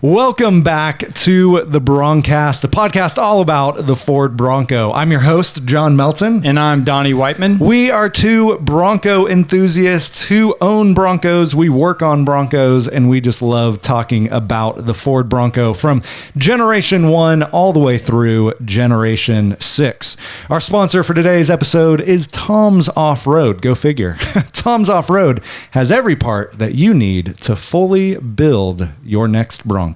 Welcome back to the Broncast, a podcast all about the Ford Bronco. I'm your host, John Melton. And I'm Donnie Whiteman. We are two Bronco enthusiasts who own Broncos. We work on Broncos, and we just love talking about the Ford Bronco from Generation 1 all the way through Generation 6. Our sponsor for today's episode is Tom's Offroad. Go figure. Tom's Offroad has every part that you need to fully build your next Bronco.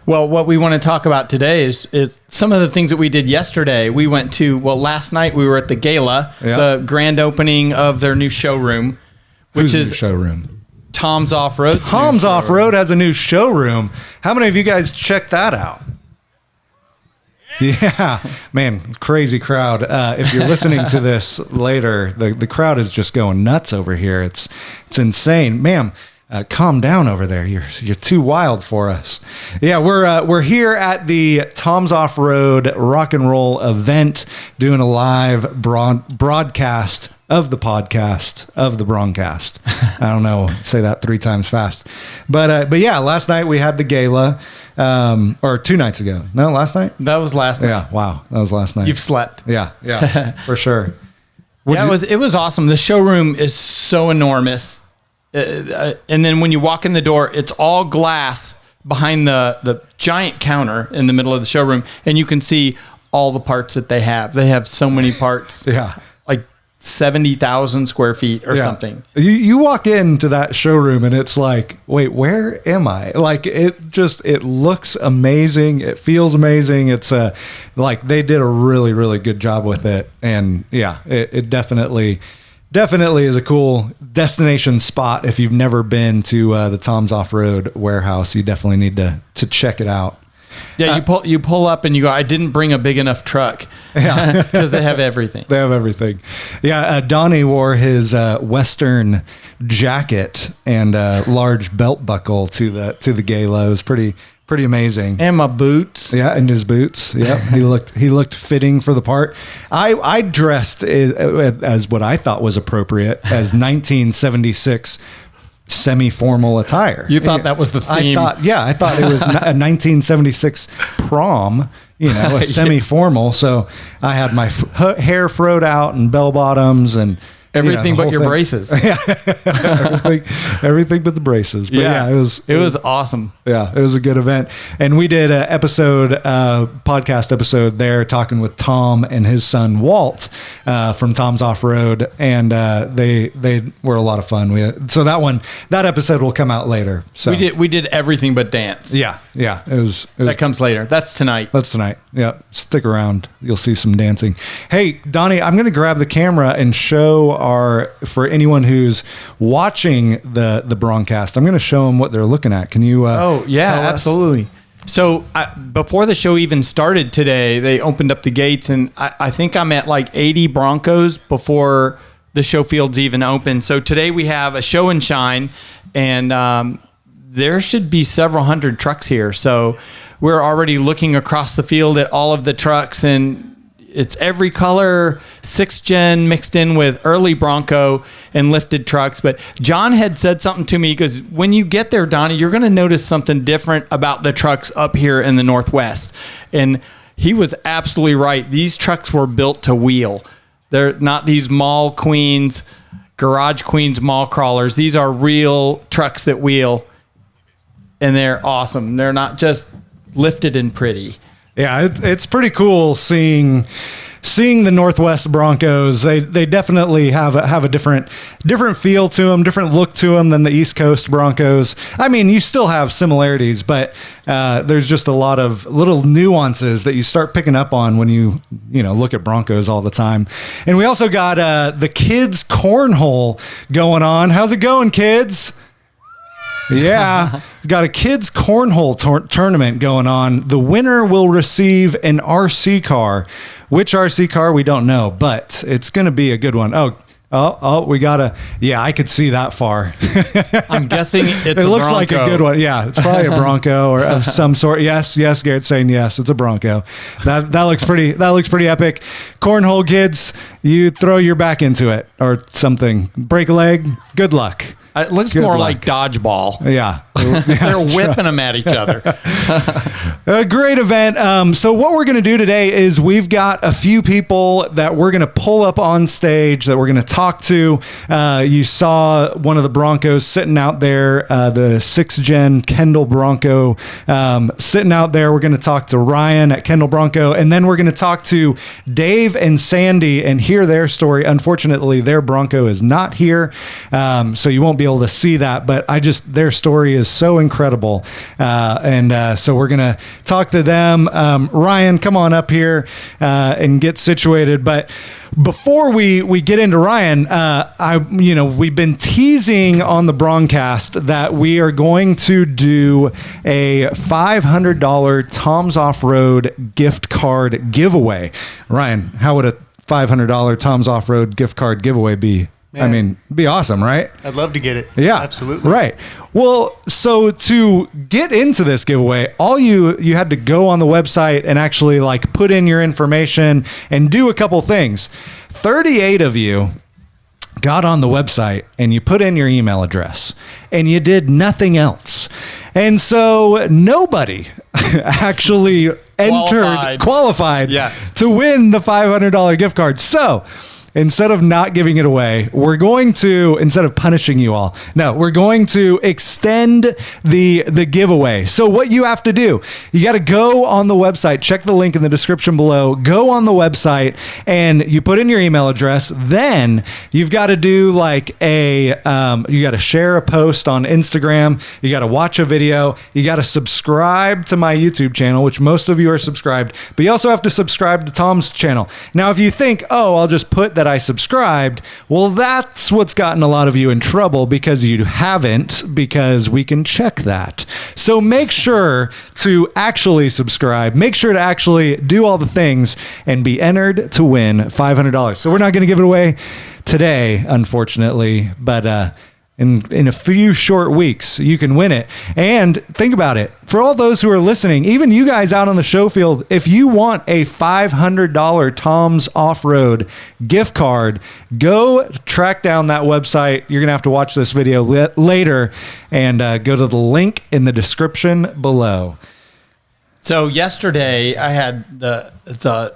Well, what we want to talk about today is some of the things that we did yesterday. We went to, last night we were at the gala, the grand opening of their new showroom, which is showroom. Tom's Offroad. Tom's Offroad has a new showroom. How many of you guys checked that out? Yeah, man, crazy crowd. If you're listening to this later, the crowd is just going nuts over here. It's insane, ma'am. Calm down over there. You're too wild for us. Yeah, we're here at the Tom's Offroad rock and roll event, doing a live broadcast of the podcast of the Broncast. I don't know, say that 3 times fast, but yeah, last night we had the gala, or 2 nights ago. No, last night. That was last night. Yeah, wow, that was last night. You've slept. Yeah, for sure. It was awesome. The showroom is so enormous. And then when you walk in the door, it's all glass behind the giant counter in the middle of the showroom, and you can see all the parts that they have. They have so many parts. Yeah. Like 70,000 square feet or something. You walk into that showroom and it's like, wait, where am I? Like it looks amazing. It feels amazing. It's like they did a really, really good job with it. And yeah, it definitely is a cool destination spot. If you've never been to the Tom's Offroad warehouse, you definitely need to check it out. Yeah, you pull up and you go, I didn't bring a big enough truck. Yeah, because they have everything. They have everything. Yeah, Donnie wore his Western jacket and large belt buckle to the gala. It was pretty amazing. And my boots. Yeah, and his boots. Yeah, he looked fitting for the part. I dressed as what I thought was appropriate as 1976 semi-formal attire. You thought that was the theme? I thought it was a 1976 prom. A semi-formal. So I had my hair froed out and bell bottoms and. Everything but your braces. Yeah, everything but the braces. But yeah, it was awesome. Yeah, it was a good event. And we did a podcast episode there talking with Tom and his son Walt from Tom's Offroad, and they were a lot of fun. That episode will come out later. So we did everything but dance. Yeah. It was that comes later. That's tonight. Yeah, stick around. You'll see some dancing. Hey, Donnie, I'm going to grab the camera and show for anyone who's watching the Broncast, I'm going to show them what they're looking at. Can you? Tell us? Absolutely. So before the show even started today, they opened up the gates, and I think I'm at like 80 Broncos before the show fields even open. So today we have a show and shine, and there should be several hundred trucks here. So we're already looking across the field at all of the trucks, and it's every color, 6th gen mixed in with early Bronco and lifted trucks. But John had said something to me, because when you get there, Donnie, you're going to notice something different about the trucks up here in the Northwest. And he was absolutely right. These trucks were built to wheel. They're not these mall queens, garage queens, mall crawlers. These are real trucks that wheel, and they're awesome. They're not just lifted and pretty. Yeah, it's pretty cool seeing the Northwest Broncos. They definitely have a different feel to them, different look to them than the East Coast Broncos. I mean, you still have similarities, but there's just a lot of little nuances that you start picking up on when you look at Broncos all the time. And we also got the kids cornhole going on. How's it going, kids? Yeah, got a kids cornhole tournament going on. The winner will receive an RC car. Which RC car, we don't know, but it's going to be a good one. Oh, we got a, yeah, I could see that far. I'm guessing it looks like a good one. Yeah, it's probably a Bronco or of some sort. Yes, Garrett's saying yes, it's a Bronco. That looks pretty epic. Cornhole kids, you throw your back into it or something. Break a leg, good luck. It looks Good more luck. like dodgeball. Yeah. They're whipping them at each other. A great event. So what we're going to do today is we've got a few people that we're going to pull up on stage that we're going to talk to. You saw one of the Broncos sitting out there, the 6th gen Kendall Bronco sitting out there. We're going to talk to Ryan at Kendall Bronco, and then we're going to talk to Dave and Sandy and hear their story. Unfortunately, their Bronco is not here, so you won't be able to see that, but their story is so incredible. So we're going to talk to them. Ryan, come on up here and get situated. But before we get into Ryan, we've been teasing on the Broncast that we are going to do a $500 Tom's Off-Road gift card giveaway. Ryan, how would a $500 Tom's Off-Road gift card giveaway be? Man. I mean, it'd be awesome, right? I'd love to get it. Yeah, absolutely. Right. Well, so to get into this giveaway, all you had to go on the website and actually like put in your information and do a couple things. 38 of you got on the website and you put in your email address and you did nothing else. And so nobody actually qualified to win the $500 gift card. So instead of not giving it away, we're going to, instead of punishing you all, we're going to extend the giveaway. So what you have to do, you got to go on the website, check the link in the description below, go on the website and you put in your email address. Then you've got to do like you got to share a post on Instagram. You got to watch a video. You got to subscribe to my YouTube channel, which most of you are subscribed, but you also have to subscribe to Tom's channel. Now, if you think, oh, I'll just put that I subscribed, well, that's what's gotten a lot of you in trouble because you haven't, because we can check that. So make sure to actually subscribe, make sure to actually do all the things and be entered to win $500. So we're not going to give it away today, unfortunately, but in a few short weeks, you can win it. And think about it. For all those who are listening, even you guys out on the show field, if you want a $500 Tom's Off-Road gift card, go track down that website. You're going to have to watch this video later and go to the link in the description below. So yesterday I had the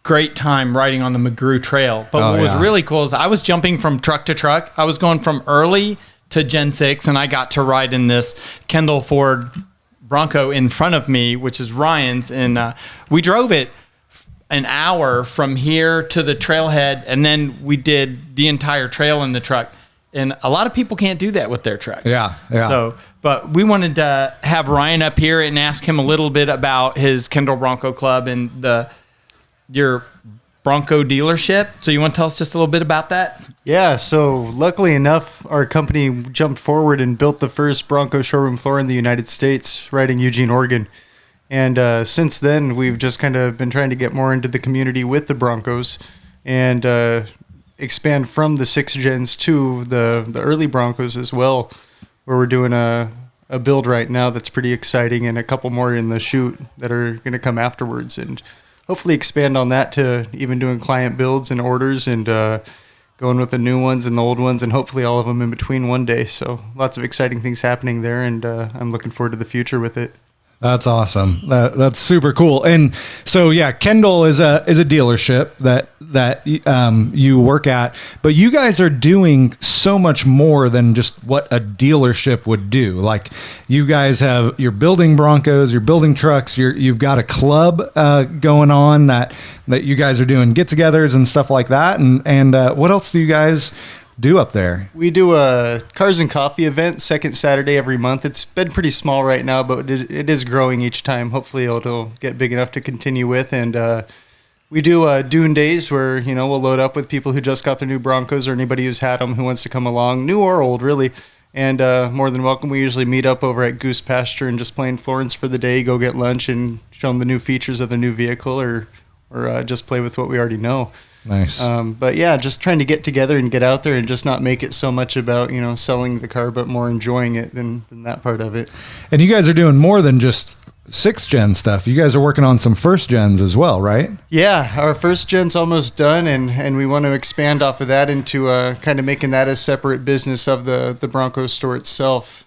great time riding on the McGrew Trail. But what was really cool is I was jumping from truck to truck. I was going from early to Gen 6, and I got to ride in this Kendall Ford Bronco in front of me, which is Ryan's. And we drove it an hour from here to the trailhead, and then we did the entire trail in the truck. And a lot of people can't do that with their truck. Yeah. So, but we wanted to have Ryan up here and ask him a little bit about his Kendall Bronco Club and your Bronco dealership. So you want to tell us just a little bit about that? Yeah, so luckily enough, our company jumped forward and built the first Bronco showroom floor in the United States, right in Eugene, Oregon. And since then, we've just kind of been trying to get more into the community with the Broncos and expand from the 6 gens to the early Broncos as well, where we're doing a build right now that's pretty exciting and a couple more in the chute that are going to come afterwards. And hopefully expand on that to even doing client builds and orders and going with the new ones and the old ones and hopefully all of them in between one day. So lots of exciting things happening there, and I'm looking forward to the future with it. That's awesome. That's super cool. And so, yeah, Kendall is a dealership that you work at, but you guys are doing so much more than just what a dealership would do. Like, you guys you're building Broncos, you're building trucks, you've got a club going on that you guys are doing get-togethers and stuff like that. And what else do you guys do up there? We do a Cars and Coffee event second Saturday every month. It's been pretty small right now, but it is growing each time. Hopefully it'll get big enough to continue with. And we do Dune Days where, we'll load up with people who just got their new Broncos or anybody who's had them who wants to come along, new or old, really. And more than welcome. We usually meet up over at Goose Pasture and just play in Florence for the day, go get lunch and show them the new features of the new vehicle or just play with what we already know. Nice. But yeah, just trying to get together and get out there and just not make it so much about, selling the car, but more enjoying it than that part of it. And you guys are doing more than just sixth gen stuff. You guys are working on some first gens as well, right? Yeah, our first gen's almost done, and we want to expand off of that into kind of making that a separate business of the Bronco store itself.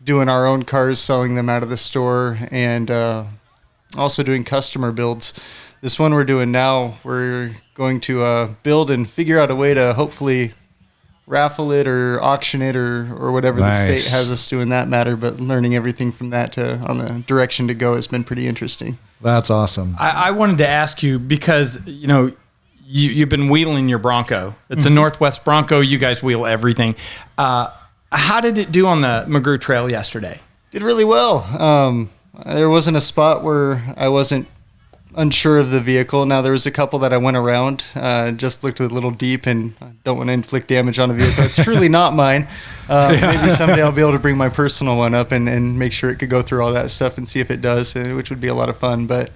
Doing our own cars, selling them out of the store, and also doing customer builds. This one we're doing now, we're going to build and figure out a way to hopefully raffle it or auction it or whatever the state has us do in that matter. But learning everything from that on the direction to go has been pretty interesting. That's awesome. I wanted to ask you because, you've been wheeling your Bronco. It's a Northwest Bronco. You guys wheel everything. How did it do on the McGrew Trail yesterday? Did really well. There wasn't a spot where I wasn't unsure of the vehicle. Now, there was a couple that I went around, just looked a little deep, and I don't want to inflict damage on a vehicle. It's truly not mine. Maybe someday I'll be able to bring my personal one up and make sure it could go through all that stuff and see if it does, which would be a lot of fun. But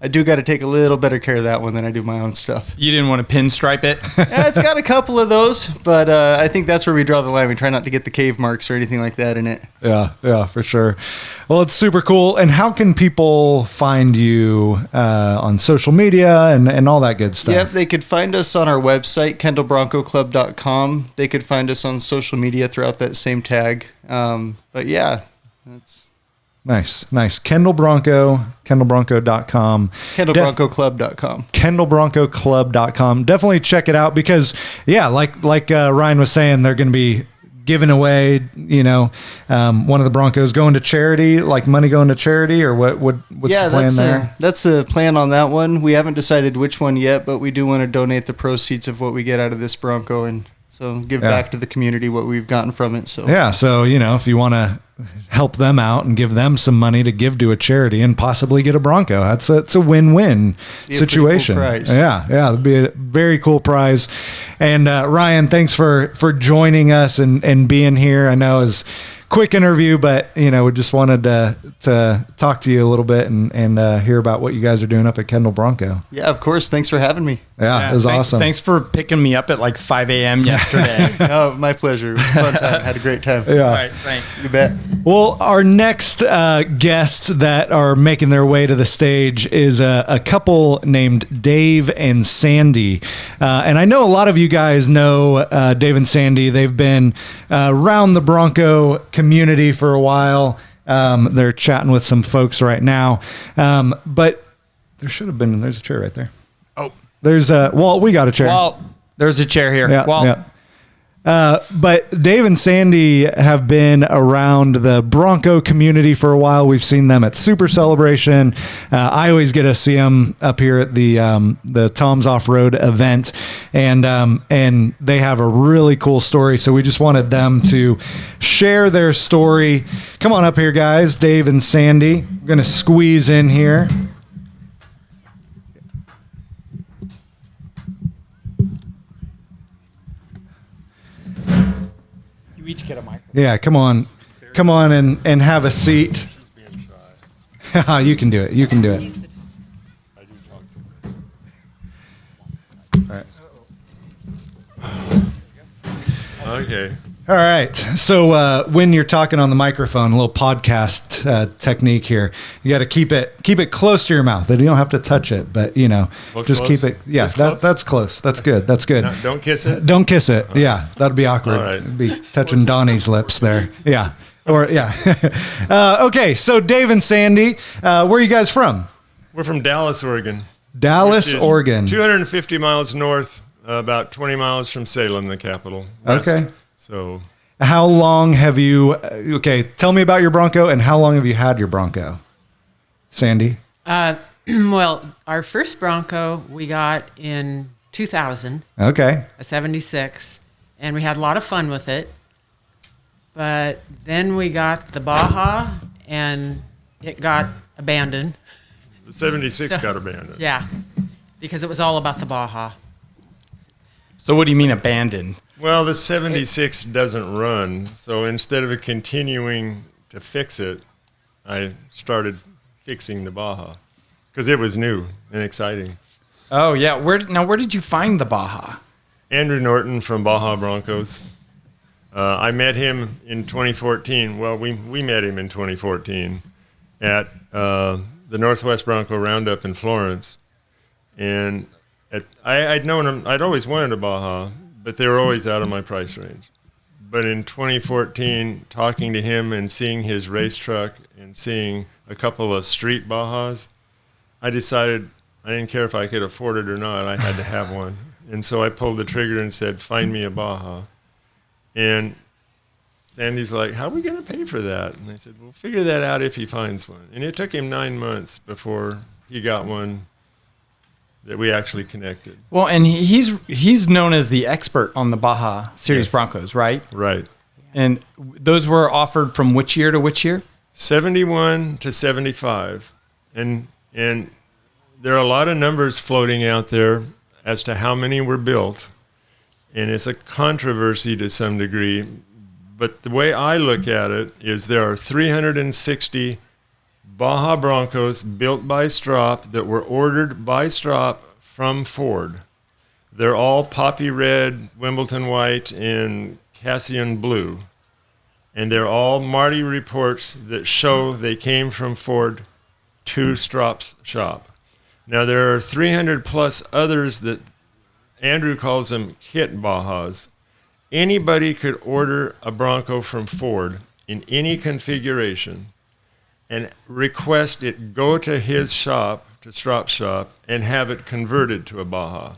I do got to take a little better care of that one than I do my own stuff. You didn't want to pinstripe it? Yeah, it's got a couple of those, but I think that's where we draw the line. We try not to get the cave marks or anything like that in it. Yeah, for sure. Well, it's super cool. And how can people find you on social media and all that good stuff? Yep, they could find us on our website, kendallbroncoclub.com. They could find us on social media throughout that same tag. But yeah, that's... Nice. Kendall Bronco, kendallbronco.com. Kendallbroncoclub.com. Kendallbroncoclub.com. Definitely check it out because, like Ryan was saying, they're going to be giving away, one of the Broncos going to charity, like money going to charity, or what's the plan there? That's the plan on that one. We haven't decided which one yet, but we do want to donate the proceeds of what we get out of this Bronco and so give back to the community what we've gotten from it. So if you want to help them out and give them some money to give to a charity and possibly get a Bronco, it's a win-win situation. Cool prize. Yeah, it'd be a very cool prize. And Ryan, thanks for joining us and being here. I know it's quick interview, but we just wanted to talk to you a little bit and hear about what you guys are doing up at Kendall Bronco. Yeah, of course. Thanks for having me. Yeah, it was awesome. Thanks for picking me up at like 5 a.m. yesterday. No, my pleasure. It was a fun time. Had a great time. Yeah. All right, thanks. You bet. Well, our next guests that are making their way to the stage is a couple named Dave and Sandy. And I know a lot of you guys know Dave and Sandy. They've been around the Bronco community for a while. They're chatting with some folks right now. But there should have been, there's a chair right there. Oh. There's Walt, we got a chair. Walt, there's a chair here. Yeah, Walt. yeah. But Dave and Sandy have been around the Bronco community for a while. We've seen them at Super Celebration. I always get to see them up here at the Tom's Offroad event, and they have a really cool story. So we just wanted them to share their story. Come on up here, guys. Dave and Sandy. I'm gonna squeeze in here. Each get a mic. Yeah, come on and have a seat. You can do it. You can do it. All right. Okay. All right. So when you're talking on the microphone, a little podcast technique here. You got to keep it close to your mouth. You don't have to touch it, but just close? keep it. Yeah, that's close. That's good. That's good. No, don't kiss it. Don't kiss it. Yeah, that'd be awkward. All right. It'd be touching Donnie's lips there. Yeah. Or yeah. Okay. So Dave and Sandy, where are you guys from? We're from Dallas, Oregon. Dallas, which is Oregon. 250 miles north, about 20 miles from Salem, the capital. West. Okay. So, how long have you? Okay, tell me about your Bronco and how long have you had your Bronco, Sandy? Well, our first Bronco we got in 2000. Okay. A 76, and we had a lot of fun with it. But then we got the Baja, and it got abandoned. the 76 got abandoned. Yeah, because it was all about the Baja. So what do you mean abandoned? Well, the 76 doesn't run, so instead of continuing to fix it, I started fixing the Baja because it was new and exciting. Oh yeah, where did you find the Baja? Andrew Norton from Baja Broncos. I met him in 2014. Well, we met him in 2014, at the Northwest Bronco Roundup in Florence. And I'd known him, I'd always wanted a Baja, but they were always out of my price range. But in 2014, talking to him and seeing his race truck and seeing a couple of street Bajas, I decided I didn't care if I could afford it or not, I had to have one. And so I pulled the trigger and said, find me a Baja. And Sandy's like, how are we going to pay for that? And I said, we'll figure that out if he finds one. And it took him 9 months before he got one that we actually connected. Well, and he's known as the expert on the Baja Series Yes. Broncos, right? Right. And those were offered from which year to which year? 71 to 75. And there are a lot of numbers floating out there as to how many were built. And it's a controversy to some degree. But the way I look at it is there are 360 Baja Broncos built by Strop that were ordered by Strop from Ford. They're all poppy red, Wimbledon white, and Cassian blue. And they're all Marty reports that show they came from Ford to Strop's shop. Now, there are 300 plus others that Andrew calls them kit Bajas. Anybody could order a Bronco from Ford in any configuration and request it go to his shop, to Strop's shop, and have it converted to a Baja.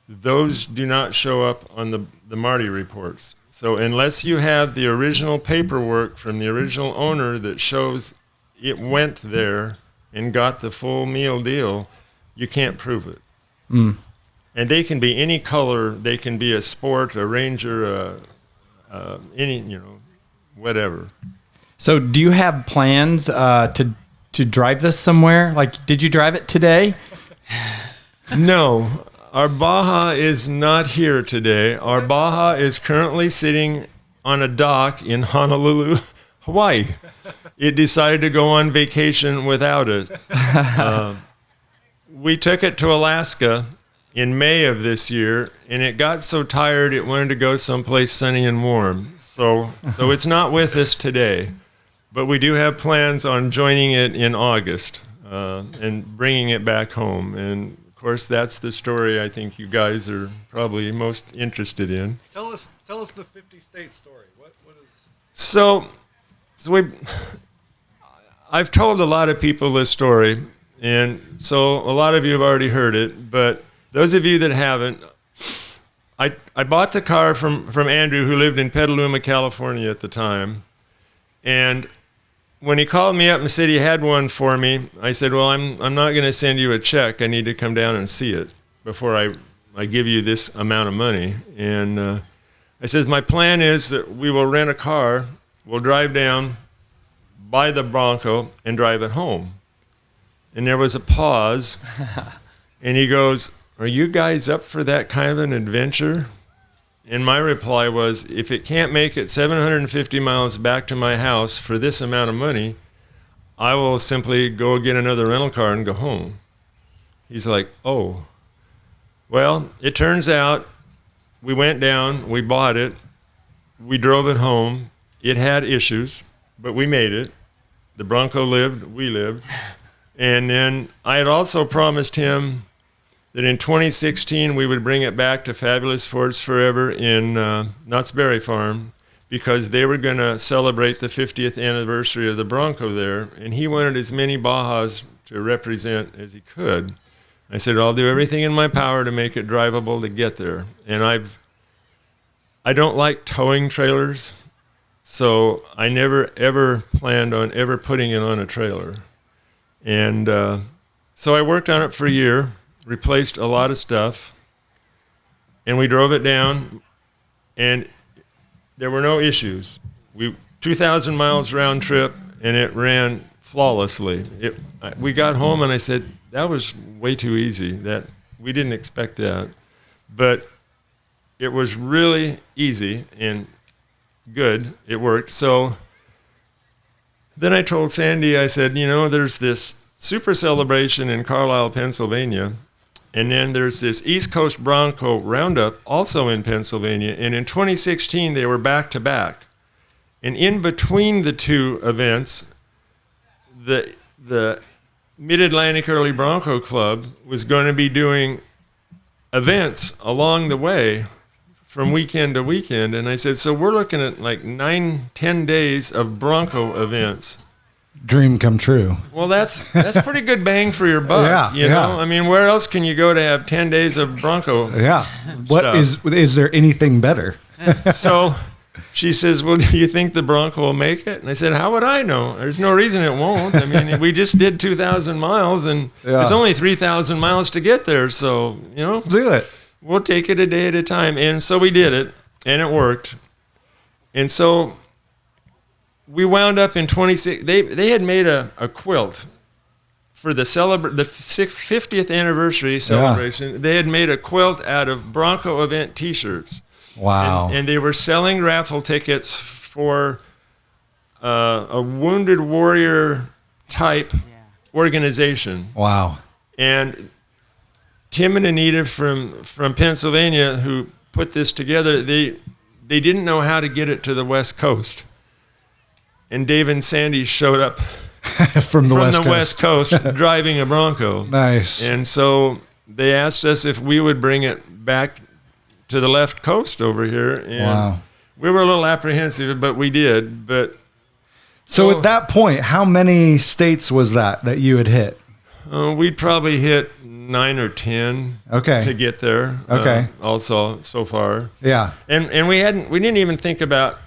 Those do not show up on the Marty reports. So unless you have the original paperwork from the original owner that shows it went there and got the full meal deal, you can't prove it. Mm. And they can be any color. They can be a Sport, a Ranger, any, whatever. So do you have plans to drive this somewhere? Like, did you drive it today? No, our Baja is not here today. Our Baja is currently sitting on a dock in Honolulu, Hawaii. It decided to go on vacation without it. We took it to Alaska in May of this year, and it got so tired it wanted to go someplace sunny and warm. So it's not with us today, but we do have plans on joining it in August and bringing it back home. And of course, that's the story I think you guys are probably most interested in. Tell us the 50-state story. What is? So I've told a lot of people this story, and so a lot of you have already heard it, but those of you that haven't, I bought the car from Andrew, who lived in Petaluma, California at the time. And when he called me up and said he had one for me, I said, well, I'm not going to send you a check. I need to come down and see it before I give you this amount of money. And I says, my plan is that we will rent a car, we'll drive down, buy the Bronco, and drive it home. And there was a pause, and he goes, are you guys up for that kind of an adventure? And my reply was, if it can't make it 750 miles back to my house for this amount of money, I will simply go get another rental car and go home. He's like, oh. Well, it turns out we went down, we bought it, we drove it home. It had issues, but we made it. The Bronco lived, we lived. And then I had also promised him that in 2016 we would bring it back to Fabulous Fords Forever in Knott's Berry Farm, because they were going to celebrate the 50th anniversary of the Bronco there, and he wanted as many Bajas to represent as he could. I said, I'll do everything in my power to make it drivable to get there. And I don't like towing trailers, so I never ever planned on ever putting it on a trailer. And so I worked on it for a year, replaced a lot of stuff, and we drove it down, and there were no issues. 2,000 miles round trip, and it ran flawlessly. We got home, and I said, that was way too easy. That we didn't expect that. But it was really easy and good. It worked. So then I told Sandy, I said, there's this super celebration in Carlisle, Pennsylvania, and then there's this East Coast Bronco Roundup also in Pennsylvania, and in 2016 they were back to back. And in between the two events, the the Mid-Atlantic Early Bronco Club was going to be doing events along the way from weekend to weekend. And I said, so we're looking at like 9-10 days of Bronco events. Dream come true. Well, that's pretty good bang for your buck. Yeah, you know? I mean, where else can you go to have 10 days of Bronco Yeah. What stuff? is there anything better? So she says, well, do you think the Bronco will make it? And I said, how would I know? There's no reason it won't. I mean, we just did 2,000 miles, and there's only 3,000 miles to get there. So, you know, Do it. we'll take it a day at a time. And so we did it, and it worked. And so we wound up in 26. They had made a quilt for the 50th anniversary celebration. They had made a quilt out of Bronco event T-shirts. Wow. And they were selling raffle tickets for a Wounded Warrior type organization. Wow. And Tim and Anita from Pennsylvania, who put this together, they didn't know how to get it to the West Coast. And Dave and Sandy showed up from the West Coast driving a Bronco. Nice. And so they asked us if we would bring it back to the left coast over here. And we were a little apprehensive, but we did. But so at that point, how many states was that you had hit? We'd probably hit 9 or 10 to get there. Also so far. Yeah. And we didn't even think about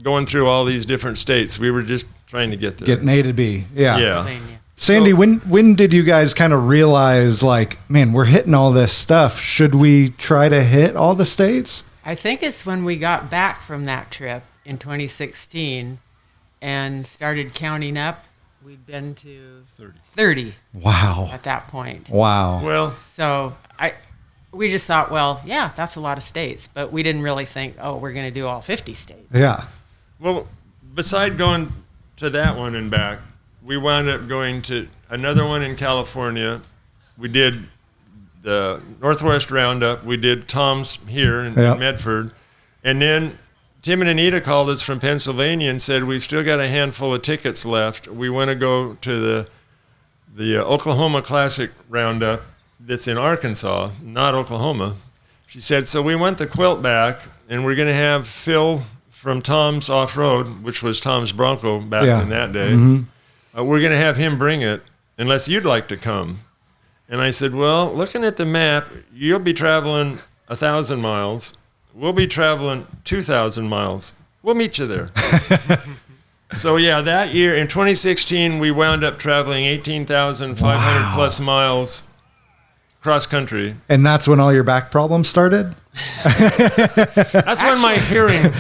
going through all these different states. We were just trying to get there. Getting A to B. Yeah. Yeah. Sandy, when did you guys kind of realize, like, man, we're hitting all this stuff. Should we try to hit all the states? I think it's when we got back from that trip in 2016 and started counting up. We'd been to 30 Wow. at that point. Wow. Well, so we just thought, well, yeah, that's a lot of states, but we didn't really think, oh, we're going to do all 50 states. Yeah. Well, beside going to that one and back, we wound up going to another one in California. We did the Northwest Roundup. We did Tom's here in Medford. And then Tim and Anita called us from Pennsylvania and said, we've still got a handful of tickets left. We want to go to the Oklahoma Classic Roundup that's in Arkansas, not Oklahoma. She said, so we want the quilt back, and we're going to have Phil from Tom's Offroad, which was Tom's Bronco back in that day. Mm-hmm. We're going to have him bring it unless you'd like to come. And I said, well, looking at the map, you'll be traveling 1,000 miles. We'll be traveling 2,000 miles. We'll meet you there. So, yeah, that year, in 2016, we wound up traveling 18,500 plus miles cross country. And that's when all your back problems started? That's when my hearing...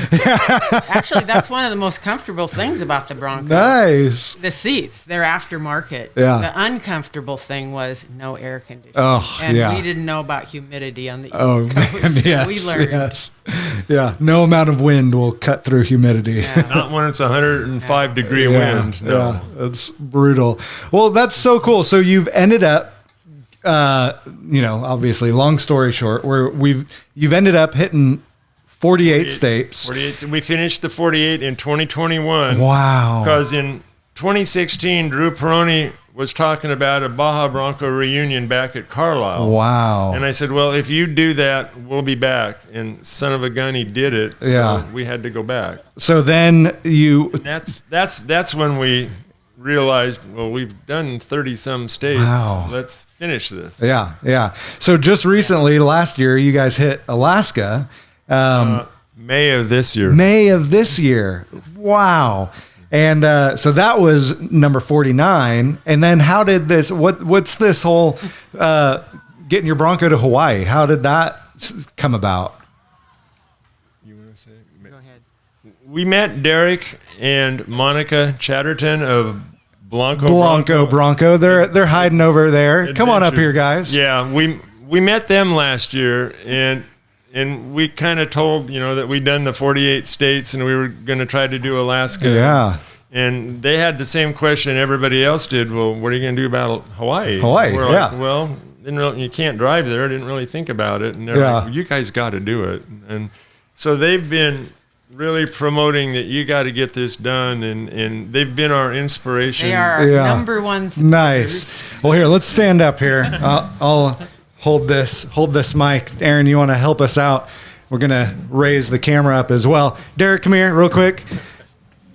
Actually, that's one of the most comfortable things about the Bronco. Nice. The seats, they're aftermarket. Yeah. The uncomfortable thing was no air conditioning. Oh, and yeah. we didn't know about humidity on the East Oh, Coast. man, yes, We learned. yes. Yeah, no amount of wind will cut through humidity. Yeah. Not when it's 105 degree wind. No. Yeah, it's brutal. Well, that's so cool. So you've ended up, obviously, long story short, you've ended up hitting 48 states. 48. We finished the 48 in 2021. Wow. Because in 2016, Drew Peroni was talking about a Baja Bronco reunion back at Carlisle. Wow. And I said, well, if you do that, we'll be back. And son of a gun, he did it. So we had to go back. So then That's when we realized, well, we've done 30-some states. Wow. Let's finish this. Yeah, yeah. So just recently, last year, you guys hit Alaska. May of this year. May of this year. Wow. And so that was number 49. And then how did this, what's this whole getting your Bronco to Hawaii? How did that come about? You want to say it? Go ahead. We met Derek and Monica Chatterton of Bronco. Bronco. They're hiding over there. Adventure. Come on up here, guys. Yeah, we met them last year, and we kind of told, that we'd done the 48 states and we were going to try to do Alaska. Yeah. And they had the same question everybody else did. Well, what are you going to do about Hawaii? We're yeah. like, well, you can't drive there. I didn't really think about it. And they're like, well, you guys got to do it. And so they've been really promoting that you got to get this done, and they've been our inspiration. They are our number one supporters. Nice. Well, here, let's stand up here. I'll hold this mic. Aaron, you want to help us out? We're going to raise the camera up as well. Derek, come here real quick.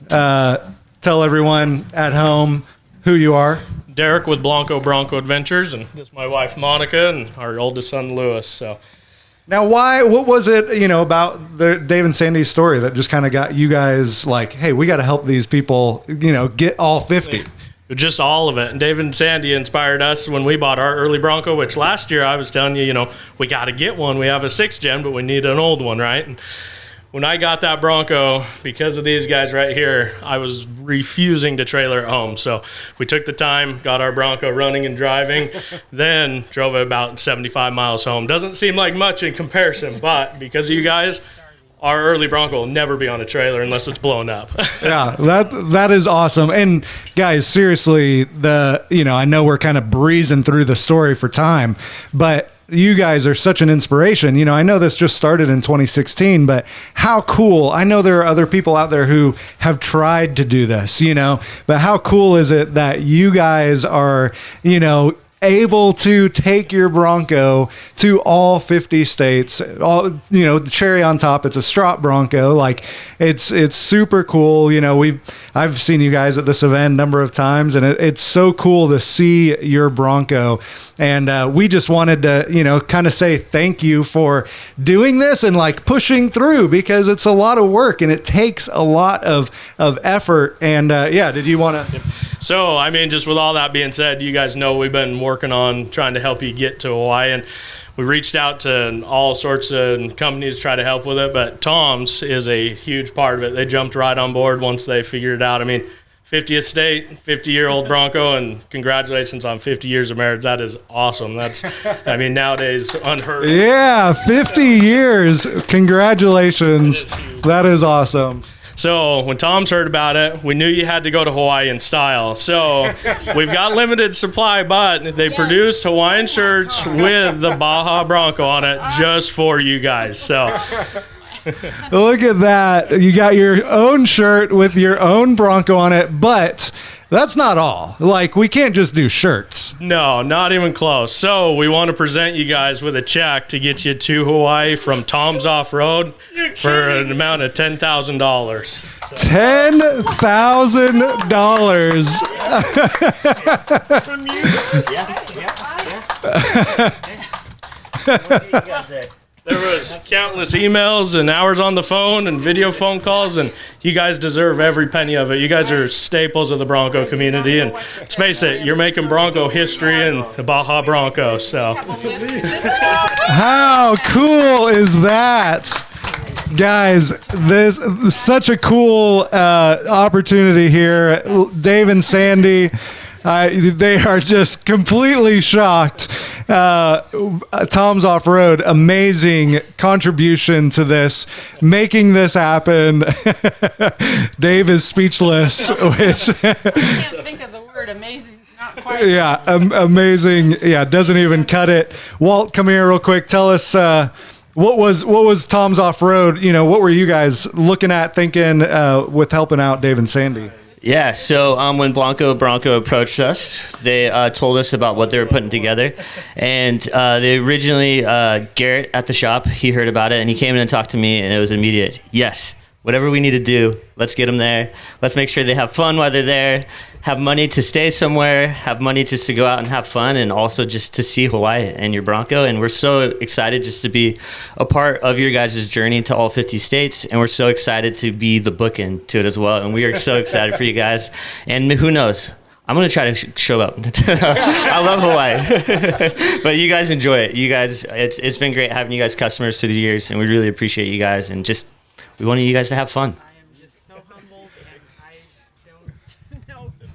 Tell everyone at home who you are. Derek with Bronco Adventures, and this is my wife Monica and our oldest son Lewis. So now, what was it, about the Dave and Sandy's story that just kind of got you guys like, hey, we got to help these people, get all 50? Just all of it. And Dave and Sandy inspired us when we bought our early Bronco, which last year I was telling you, we got to get one. We have a 6th gen, but we need an old one, right? And when I got that Bronco, because of these guys right here, I was refusing to trailer at home. So we took the time, got our Bronco running and driving, then drove it about 75 miles home. Doesn't seem like much in comparison, but because of you guys, our early Bronco will never be on a trailer unless it's blown up. Yeah, that is awesome. And guys, seriously, I know we're kind of breezing through the story for time, but you guys are such an inspiration. I know this just started in 2016, but how cool. I know there are other people out there who have tried to do this, but how cool is it that you guys are, able to take your Bronco to all 50 states, the cherry on top, it's a Strop Bronco. Like it's super cool. I've seen you guys at this event a number of times, and it's so cool to see your Bronco. And we just wanted to, kind of say thank you for doing this and like pushing through, because it's a lot of work and it takes a lot of effort. And did you want to? So, just with all that being said, you guys know we've been working on trying to help you get to Hawaii, and we reached out to all sorts of companies to try to help with it, but Tom's is a huge part of it. They jumped right on board once they figured it out. 50th state, 50-year-old Bronco, and congratulations on 50 years of marriage. That is awesome. That's, nowadays unheard of. Yeah, 50 years. Congratulations. That is awesome. So when Tom's heard about it, we knew you had to go to Hawaii in style. So we've got limited supply, but they produced Hawaiian shirts with the Baja Bronco on it just for you guys. So look at that. You got your own shirt with your own Bronco on it, but that's not all. Like, we can't just do shirts. No, not even close. So we want to present you guys with a check to get you to Hawaii from Tom's Offroad for an amount of $10,000. $10,000. From you? Yeah. There was countless emails and hours on the phone and video phone calls, and you guys deserve every penny of it. You guys are staples of the Bronco community, and let's face it, you're making Bronco history in the Baja Bronco. So, how cool is that? Guys, this such a cool opportunity here. Dave and Sandy, they are just completely shocked. Tom's Off-Road, amazing contribution to this, making this happen. Dave is speechless. Which I can't think of the word amazing. It's not quite. Yeah, amazing. Yeah, doesn't even cut it. Walt, come here real quick. Tell us what was Tom's Off-Road? What were you guys looking at, thinking with helping out Dave and Sandy? Yeah, so when Bronco approached us, they told us about what they were putting together. And they originally, Garrett at the shop, he heard about it, and he came in and talked to me, and it was immediate. Yes, whatever we need to do, let's get them there. Let's make sure they have fun while they're there, have money to stay somewhere, have money just to go out and have fun, and also just to see Hawaii and your Bronco. And we're so excited just to be a part of your guys' journey to all 50 states, and we're so excited to be the bookend to it as well. And we are so excited for you guys. And who knows? I'm going to try to show up. I love Hawaii. But you guys enjoy it. You guys, it's been great having you guys customers through the years, and we really appreciate you guys, and just we want you guys to have fun.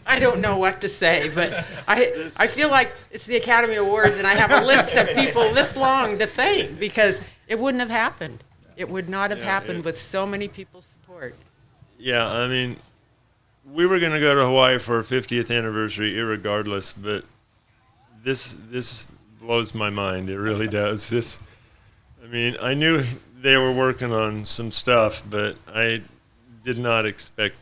I don't know what to say, but I feel like it's the Academy Awards, and I have a list of people this long to thank, because it wouldn't have happened. It would not have happened with so many people's support. Yeah, we were going to go to Hawaii for our 50th anniversary irregardless, but this blows my mind. It really does. I knew they were working on some stuff, but I did not expect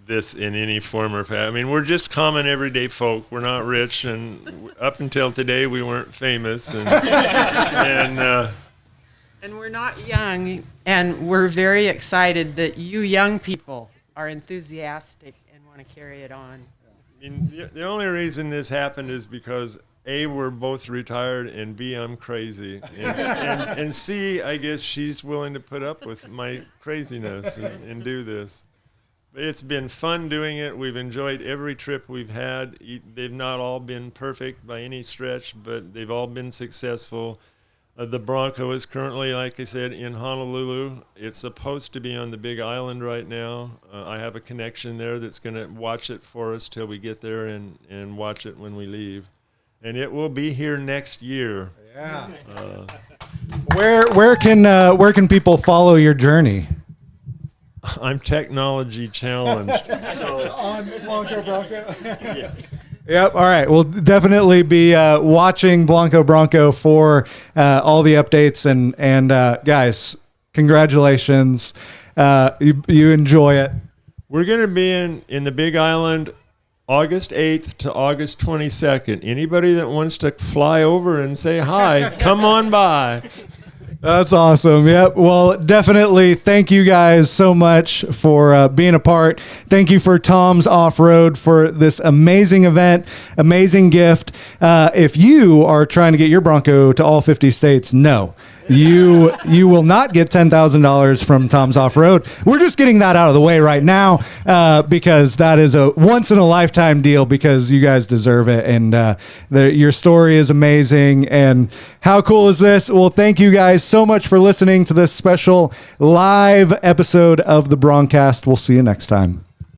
this in any form or fashion. I mean, we're just common everyday folk. We're not rich, and up until today, we weren't famous, and we're not young, and we're very excited that you young people are enthusiastic and want to carry it on. I mean, the only reason this happened is because A, we're both retired, and B, I'm crazy, and C, I guess she's willing to put up with my craziness and do this. It's been fun doing it. We've enjoyed every trip we've had. They've not all been perfect by any stretch, but they've all been successful. The Bronco is currently, like I said, in Honolulu. It's supposed to be on the Big Island right now. I have a connection there that's going to watch it for us till we get there and watch it when we leave. And it will be here next year. Yeah. Where can people follow your journey? I'm technology challenged. So on Blanco Bronco. Yeah. Yep. All right. We'll definitely be watching Blanco Bronco for all the updates and guys, congratulations. You enjoy it. We're going to be in the Big Island August 8th to August 22nd. Anybody that wants to fly over and say hi, come on by. That's awesome. Yep. Well, definitely thank you guys so much for being a part. Thank you for Tom's Off-Road for this amazing event, amazing gift. If you are trying to get your Bronco to all 50 states, no. You will not get $10,000 from Tom's Off-Road. We're just getting that out of the way right now because that is a once-in-a-lifetime deal because you guys deserve it. And your story is amazing. And how cool is this? Well, thank you guys so much for listening to this special live episode of the Broncast. We'll see you next time.